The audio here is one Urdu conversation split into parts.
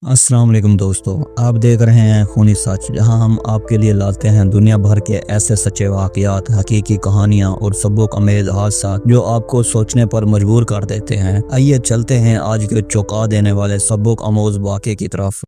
السلام علیکم دوستو، آپ دیکھ رہے ہیں خونی سچ، جہاں ہم آپ کے لیے لاتے ہیں دنیا بھر کے ایسے سچے واقعات، حقیقی کہانیاں اور سبق آمیز حادثات جو آپ کو سوچنے پر مجبور کر دیتے ہیں۔ آئیے چلتے ہیں آج کے چونکا دینے والے سبق آموز واقعے کی طرف۔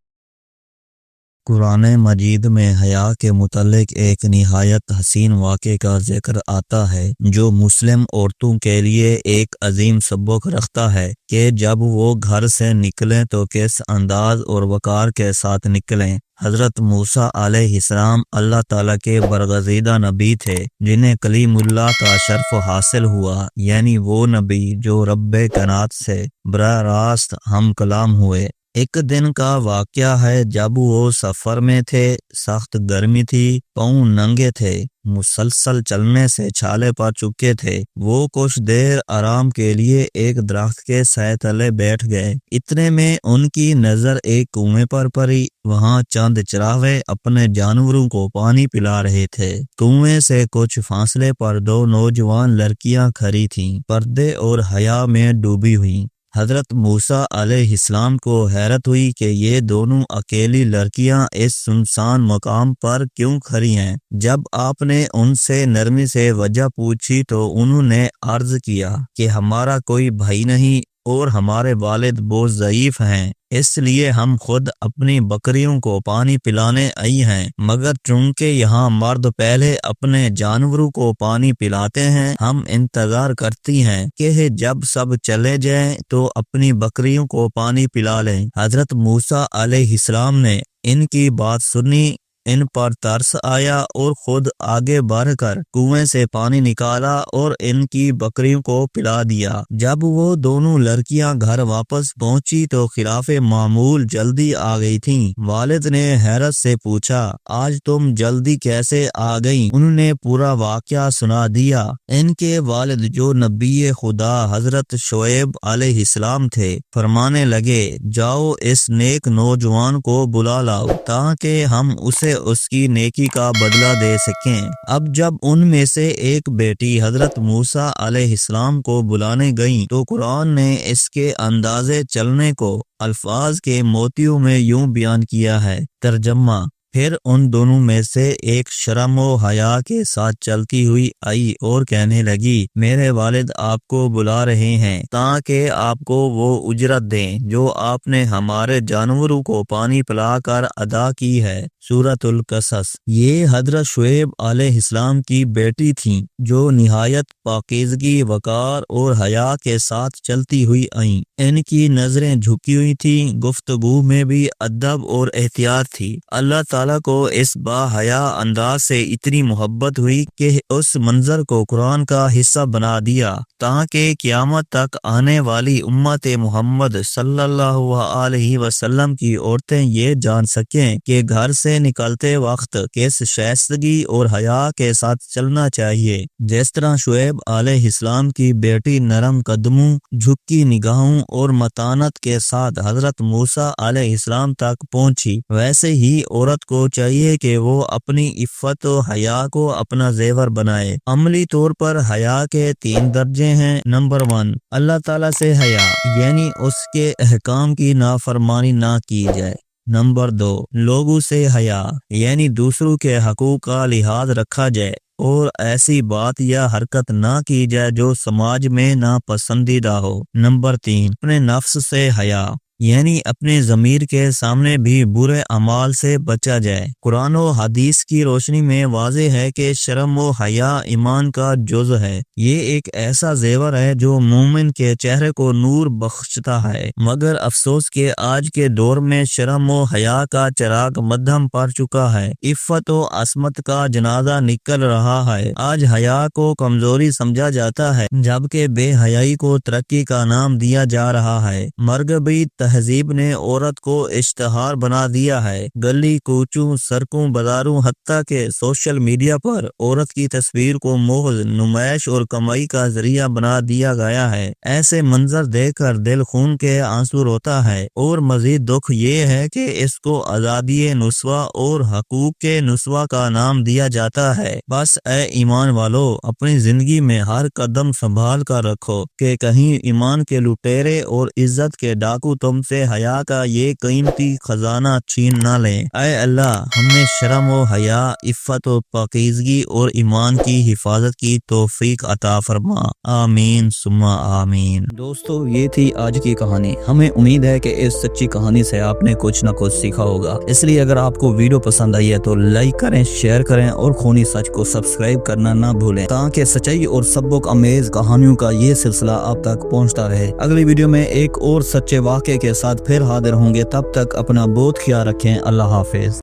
قرآن مجید میں حیا کے متعلق ایک نہایت حسین واقعے کا ذکر آتا ہے جو مسلم عورتوں کے لیے ایک عظیم سبق رکھتا ہے کہ جب وہ گھر سے نکلیں تو کس انداز اور وقار کے ساتھ نکلیں۔ حضرت موسیٰ علیہ السلام اللہ تعالیٰ کے برگزیدہ نبی تھے جنہیں کلیم اللہ کا شرف حاصل ہوا، یعنی وہ نبی جو رب کائنات سے براہ راست ہم کلام ہوئے۔ ایک دن کا واقعہ ہے جب وہ سفر میں تھے، سخت گرمی تھی، پاؤں ننگے تھے، مسلسل چلنے سے چھالے پڑ چکے تھے۔ وہ کچھ دیر آرام کے لیے ایک درخت کے سائے تلے بیٹھ گئے۔ اتنے میں ان کی نظر ایک کنویں پر پڑی۔ وہاں چند چراغے اپنے جانوروں کو پانی پلا رہے تھے۔ کنویں سے کچھ فاصلے پر دو نوجوان لڑکیاں کھڑی تھیں، پردے اور حیا میں ڈوبی ہوئیں۔ حضرت موسیٰ علیہ السلام کو حیرت ہوئی کہ یہ دونوں اکیلی لڑکیاں اس سنسان مقام پر کیوں کھڑی ہیں۔ جب آپ نے ان سے نرمی سے وجہ پوچھی تو انہوں نے عرض کیا کہ ہمارا کوئی بھائی نہیں اور ہمارے والد بہت ضعیف ہیں، اس لیے ہم خود اپنی بکریوں کو پانی پلانے آئی ہیں، مگر چونکہ یہاں مرد پہلے اپنے جانوروں کو پانی پلاتے ہیں، ہم انتظار کرتی ہیں کہ جب سب چلے جائیں تو اپنی بکریوں کو پانی پلا لیں۔ حضرت موسیٰ علیہ السلام نے ان کی بات سنی، ان پر ترس آیا اور خود آگے بڑھ کر کنویں سے پانی نکالا اور ان کی بکریوں کو پلا دیا۔ جب وہ دونوں لڑکیاں گھر واپس پہنچی تو خلاف معمول جلدی آ گئی تھیں۔ والد نے حیرت سے پوچھا، آج تم جلدی کیسے آ گئیں؟ انہوں نے پورا واقعہ سنا دیا۔ ان کے والد جو نبی خدا حضرت شعیب علیہ السلام تھے، فرمانے لگے، جاؤ اس نیک نوجوان کو بلا لاؤ تاکہ ہم اسے اس کی نیکی کا بدلہ دے سکیں۔ اب جب ان میں سے ایک بیٹی حضرت موسیٰ علیہ السلام کو بلانے گئیں تو قرآن نے اس کے اندازے چلنے کو الفاظ کے موتیوں میں یوں بیان کیا ہے۔ ترجمہ: پھر ان دونوں میں سے ایک شرم و حیا کے ساتھ چلتی ہوئی آئی اور کہنے لگی، میرے والد آپ کو بلا رہے ہیں تاکہ آپ کو وہ اجرت دیں جو آپ نے ہمارے جانوروں کو پانی پلا کر ادا کی ہے۔ سورۃ القصص۔ یہ حضرت شعیب علیہ السلام کی بیٹی تھیں جو نہایت پاکیزگی، وقار اور حیا کے ساتھ چلتی ہوئی آئیں۔ ان کی نظریں جھکی ہوئی تھیں، گفتگو میں بھی ادب اور احتیاط تھی۔ اللہ تعالیٰ کو اس با حیا انداز سے اتنی محبت ہوئی کہ اس منظر کو قرآن کا حصہ بنا دیا تاکہ قیامت تک آنے والی امت محمد صلی اللہ علیہ وسلم کی عورتیں یہ جان سکیں کہ گھر سے نکلتے وقت کس شائستگی اور حیا کے ساتھ چلنا چاہیے۔ جس طرح شعیب علیہ السلام کی بیٹی نرم قدموں، جھکی نگاہوں اور متانت کے ساتھ حضرت موسیٰ علیہ السلام تک پہنچی، ویسے ہی عورت کو چاہیے کہ وہ اپنی عفت و حیا کو اپنا زیور بنائے۔ عملی طور پر حیا کے 3 درجے ہیں۔ نمبر 1، اللہ تعالیٰ سے حیا، یعنی اس کے احکام کی نافرمانی نہ کی جائے۔ نمبر 2، لوگوں سے حیا، یعنی دوسروں کے حقوق کا لحاظ رکھا جائے اور ایسی بات یا حرکت نہ کی جائے جو سماج میں ناپسندیدہ ہو۔ نمبر 3، اپنے نفس سے حیا، یعنی اپنے ضمیر کے سامنے بھی برے اعمال سے بچا جائے۔ قرآن و حدیث کی روشنی میں واضح ہے کہ شرم و حیا ایمان کا جز ہے۔ یہ ایک ایسا زیور ہے جو مومن کے چہرے کو نور بخشتا ہے، مگر افسوس کہ آج کے دور میں شرم و حیا کا چراغ مدھم پڑ چکا ہے، عفت و عصمت کا جنازہ نکل رہا ہے۔ آج حیا کو کمزوری سمجھا جاتا ہے جبکہ بے حیائی کو ترقی کا نام دیا جا رہا ہے۔ مغربی تہذیب نے عورت کو اشتہار بنا دیا ہے۔ گلی کوچوں، سڑکوں، بازاروں، حتیٰ کہ سوشل میڈیا پر عورت کی تصویر کو محض نمائش اور کمائی کا ذریعہ بنا دیا گیا ہے۔ ایسے منظر دیکھ کر دل خون کے آنسو روتا ہے، اور مزید دکھ یہ ہے کہ اس کو آزادی نسواں اور حقوق کے نسواں کا نام دیا جاتا ہے۔ بس اے ایمان والو، اپنی زندگی میں ہر قدم سنبھال کر رکھو کہ کہیں ایمان کے لٹیرے اور عزت کے ڈاکو تم سے حیا کا یہ قیمتی خزانہ چھین نہ لیں۔ اے اللہ ہمیں شرم و حیا، عفت و پاکیزگی اور ایمان کی حفاظت کی توفیق عطا فرما، آمین ثم آمین۔ دوستو یہ تھی آج کی کہانی۔ ہمیں امید ہے کہ اس سچی کہانی سے آپ نے کچھ نہ کچھ سیکھا ہوگا، اس لیے اگر آپ کو ویڈیو پسند آئی ہے تو لائک کریں، شیئر کریں اور خونی سچ کو سبسکرائب کرنا نہ بھولیں تاکہ سچائی اور سبق آمیز کہانیوں کا یہ سلسلہ آپ تک پہنچتا رہے۔ اگلی ویڈیو میں ایک اور سچے واقعے کے ساتھ پھر حاضر ہوں گے، تب تک اپنا بہت خیال رکھیں۔ اللہ حافظ۔